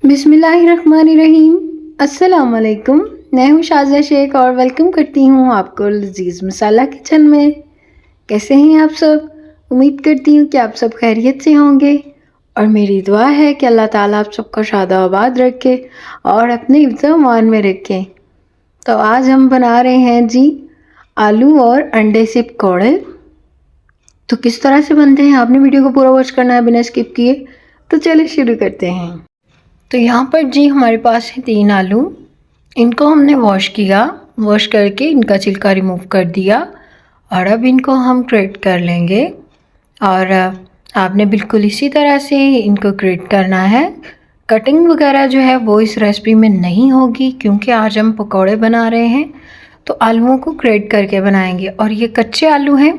बिस्मिल्लाहिर्रहमानिर्रहीम। अस्सलाम वालेकुम। मैं हूँ शाज़ा शेख और वेलकम करती हूँ आपको लजीज़ मसाला किचन में। कैसे हैं आप सब? उम्मीद करती हूँ कि आप सब खैरियत से होंगे और मेरी दुआ है कि अल्लाह ताला आप सबको शादाबाद रखे और अपने हिफ्ज़-ओ-अमान में रखें। तो आज हम बना रहे हैं जी आलू और अंडे से पकौड़े। तो किस तरह से बनते हैं आपने वीडियो को पूरा वॉच करना है बिना स्किप किए। तो चलिए शुरू करते हैं। तो यहाँ पर जी हमारे पास है 3 आलू। इनको हमने वॉश किया, वॉश करके इनका छिलका रिमूव कर दिया और अब इनको हम ग्रेट कर लेंगे। और आपने बिल्कुल इसी तरह से इनको ग्रेट करना है। कटिंग वगैरह जो है वो इस रेसिपी में नहीं होगी क्योंकि आज हम पकौड़े बना रहे हैं तो आलूओं को ग्रेट करके बनाएंगे। और ये कच्चे आलू हैं,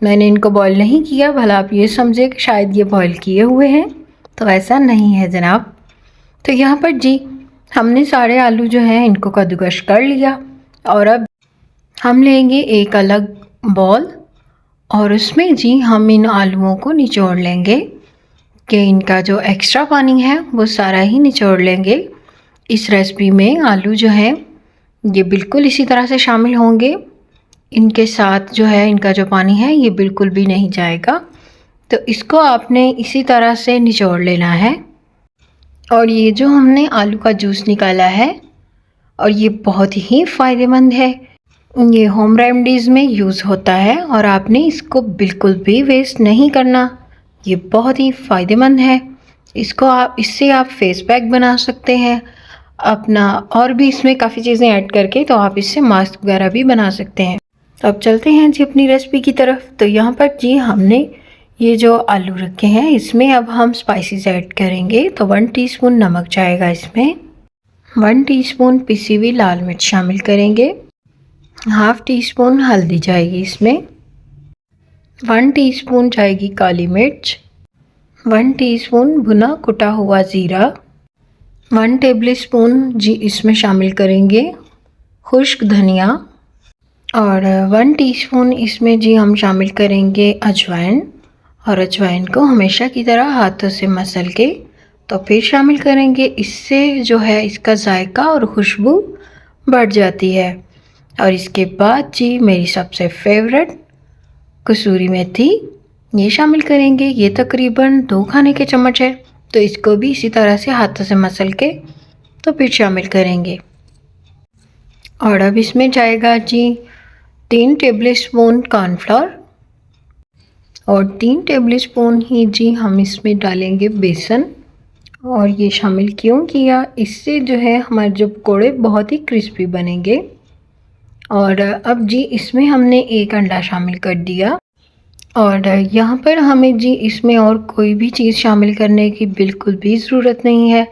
मैंने इनको बॉईल नहीं किया, भला आप ये समझे कि शायद ये बॉईल किए हुए हैं, तो ऐसा नहीं है जनाब। तो यहाँ पर जी हमने सारे आलू जो हैं इनको कद्दूकस कर लिया और अब हम लेंगे एक अलग बॉल और उसमें जी हम इन आलूओं को निचोड़ लेंगे कि इनका जो एक्स्ट्रा पानी है वो सारा ही निचोड़ लेंगे। इस रेसिपी में आलू जो है ये बिल्कुल इसी तरह से शामिल होंगे, इनके साथ जो है इनका जो पानी है ये बिल्कुल भी नहीं जाएगा। तो इसको आपने इसी तरह से निचोड़ लेना है। और ये जो हमने आलू का जूस निकाला है और ये बहुत ही फ़ायदेमंद है, ये होम रेमेडीज़ में यूज़ होता है और आपने इसको बिल्कुल भी वेस्ट नहीं करना। ये बहुत ही फ़ायदेमंद है। इससे आप फेस पैक बना सकते हैं अपना, और भी इसमें काफ़ी चीज़ें ऐड करके तो आप इससे मास्क वगैरह भी बना सकते हैं। तो अब चलते हैं जी अपनी रेसिपी की तरफ। तो यहाँ पर जी हमने ये जो आलू रखे हैं इसमें अब हम स्पाइसेस ऐड करेंगे। तो 1 टीस्पून नमक जाएगा इसमें, 1 टीस्पून पिसी हुई लाल मिर्च शामिल करेंगे, हाफ़ टीस्पून हल्दी जाएगी इसमें, 1 टीस्पून जाएगी काली मिर्च, 1 टीस्पून भुना कुटा हुआ ज़ीरा, 1 टेबलस्पून जी इसमें शामिल करेंगे खुश्क धनिया और 1 टीस्पून इसमें जी हम शामिल करेंगे अजवाइन। और अजवाइन को हमेशा की तरह हाथों से मसल के तो फिर शामिल करेंगे। इससे जो है इसका जायका और खुशबू बढ़ जाती है। और इसके बाद जी मेरी सबसे फेवरेट कसूरी मेथी ये शामिल करेंगे। ये तकरीबन 2 खाने के चम्मच है, तो इसको भी इसी तरह से हाथों से मसल के तो फिर शामिल करेंगे। और अब इसमें जाएगा जी 3 टेबलस्पून कॉर्नफ्लोर और 3 टेबलस्पून ही जी हम इसमें डालेंगे बेसन। और ये शामिल क्यों किया, इससे जो है हमारे जो पकौड़े बहुत ही क्रिस्पी बनेंगे। और अब जी इसमें हमने 1 अंडा शामिल कर दिया और यहाँ पर हमें जी इसमें और कोई भी चीज़ शामिल करने की बिल्कुल भी ज़रूरत नहीं है।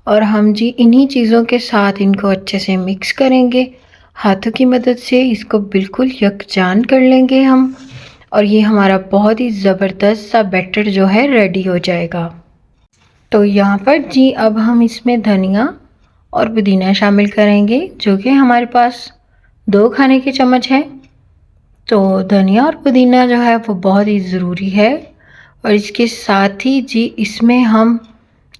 और हम जी इन्हीं चीज़ों के साथ इनको अच्छे से मिक्स करेंगे, हाथों की मदद से इसको बिल्कुल यकजान कर लेंगे हम। और ये हमारा बहुत ही ज़बरदस्त सा बैटर जो है रेडी हो जाएगा। तो यहाँ पर जी अब हम इसमें धनिया और पुदीना शामिल करेंगे जो कि हमारे पास 2 खाने के चम्मच है। तो धनिया और पुदीना जो है वो बहुत ही ज़रूरी है। और इसके साथ ही जी इसमें हम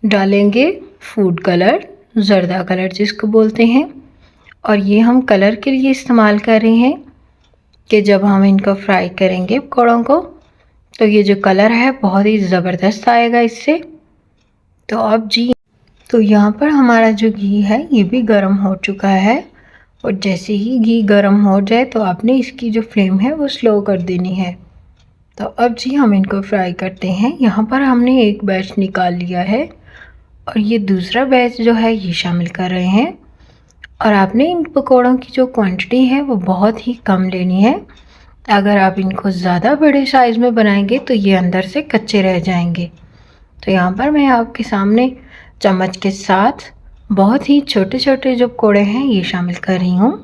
डालेंगे फूड कलर, ज़र्दा कलर जिसको बोलते हैं। और ये हम कलर के लिए इस्तेमाल कर रहे हैं कि जब हम इनको फ्राई करेंगे पकौड़ों को तो ये जो कलर है बहुत ही ज़बरदस्त आएगा इससे। तो अब जी तो यहाँ पर हमारा जो घी है ये भी गर्म हो चुका है और जैसे ही घी गर्म हो जाए तो आपने इसकी जो फ्लेम है वो स्लो कर देनी है। तो अब जी हम इनको फ्राई करते हैं। यहाँ पर हमने एक बैच निकाल लिया है और ये दूसरा बैच जो है ये शामिल कर रहे हैं। और आपने इन पकौड़ों की जो क्वांटिटी है वो बहुत ही कम लेनी है। अगर आप इनको ज़्यादा बड़े साइज़ में बनाएंगे तो ये अंदर से कच्चे रह जाएंगे। तो यहाँ पर मैं आपके सामने चम्मच के साथ बहुत ही छोटे छोटे जो पकौड़े हैं ये शामिल कर रही हूँ।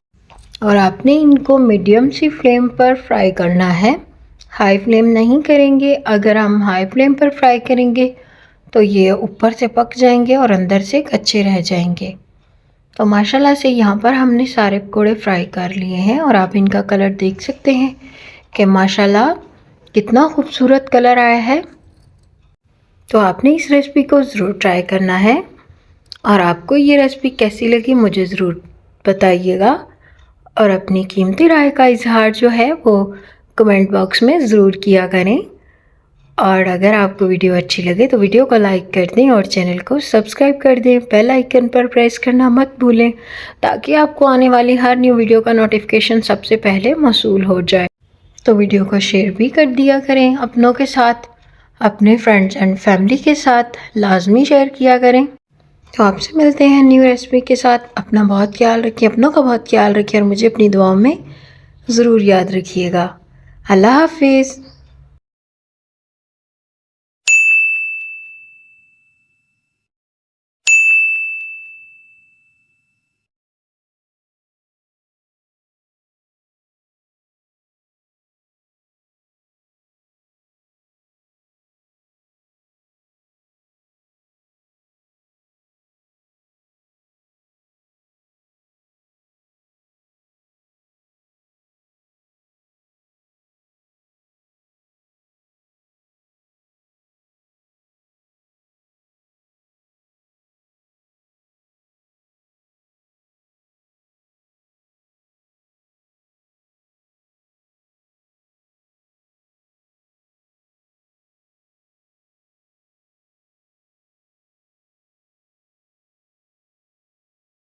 और आपने इनको मीडियम सी फ्लेम पर फ्राई करना है, हाई फ्लेम नहीं करेंगे। अगर हम हाई फ्लेम पर फ्राई करेंगे तो ये ऊपर से पक जाएंगे और अंदर से कच्चे रह जाएंगे। तो माशाल्लाह से यहाँ पर हमने सारे पकौड़े फ्राई कर लिए हैं और आप इनका कलर देख सकते हैं कि माशाल्लाह कितना खूबसूरत कलर आया है। तो आपने इस रेसिपी को ज़रूर ट्राई करना है। और आपको ये रेसिपी कैसी लगी मुझे ज़रूर बताइएगा, और अपनी कीमती राय का इजहार जो है वो कमेंट बॉक्स में ज़रूर किया करें। और अगर आपको वीडियो अच्छी लगे तो वीडियो को लाइक कर दें और चैनल को सब्सक्राइब कर दें। बेल आइकन पर प्रेस करना मत भूलें ताकि आपको आने वाली हर न्यू वीडियो का नोटिफिकेशन सबसे पहले मौसूल हो जाए। तो वीडियो को शेयर भी कर दिया करें अपनों के साथ, अपने फ्रेंड्स एंड फैमिली के साथ लाजमी शेयर किया करें। तो आपसे मिलते हैं न्यू रेसिपी के साथ। अपना बहुत ख्याल रखिए, अपनों का बहुत ख्याल रखिए और मुझे अपनी दुआओं में ज़रूर याद रखिएगा। अल्लाह हाफिज़।